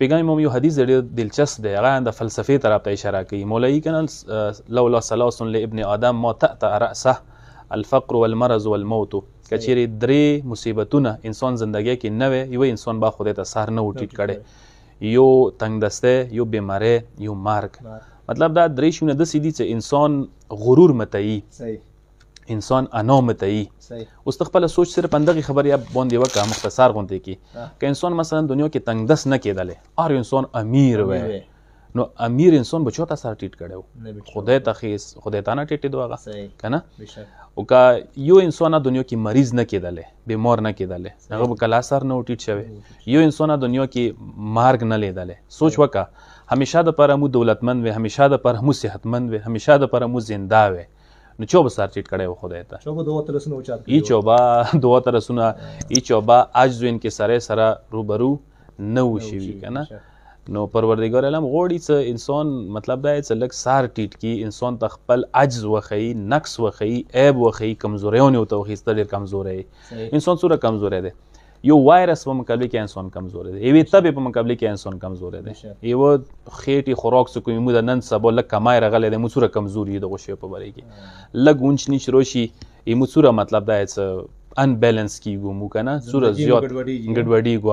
شپږم امام یو حدیث ډېر دلچسپ دی، هغه د فلسفې طرف ته اشاره کوي. مولوي کنه لولا ثلاث لابن آدم ما تأتأ رأسه الفقر والمرض والموت. کچېرې درې مصیبتونه انسان زندګۍ کې نه وي، یو انسان با خدای ته سر نه و ټیټ کړی، یو تنگ دسته، یو بیماری، یو مرګ. مطلب دا درې شیونه داسې دي چې انسان غرور متعي، انسان انا متعي. اوس ته خپله سوچ صرف همدغې خبرې باندې وکړه مختصر غوندې کې که انسان مثلا دنیا کې تنگ دست نه کېدلی، هر انسان امیر وی، نو امیر انسان به چا ته سر ټیټ کړی و؟ خدای ته خیس، خدای ته نه ټیټېدو هغه که نه. او که یو انسان دنیا کې مریض نه کېدلی، بیمار نه کېدلی، هغه به کله سر نه و ټیټ شوی. یو انسان دنیا کې مرګ نه لیدلی. سوچ وکړه همیشه دپاره مو دولتمند وي، همیشه دپاره مو صحتمند وي، همیشه دپاره مو زنده وي، نو چا به سر ټیټ کړی و خدای ته؟ هیچا به دعا ترسونه، هیچا به عجز و انکسارۍ سره روبرو نه و شوي که نه. نو پروردګار عالم غواړي چې انسان مطلب دا چې لږ سر ټیټ کړي، انسان ته خپل عجز وښیي، نقص وښیي، عیب وښیي، کمزوریان یې ورته وښیي چې ته ډېر کمزوری یې. انسان څومره کمزوری دی؟ یو وایرس په مقابله کې انسان کمزوری دی، یوې تبې په مقابله کې انسان کمزوری دی، یوه خېټې خوراک څه کوي موږ د نن سبا لږ کمای راغلی دی، موږ څومره کمزور یو دغو شیو په باره کې. لږ اونچ نیچ راشي موږ څومره مطلب دا چې انبیلنس کیږو موږ که نه، څومره زیات ګډوډېږو.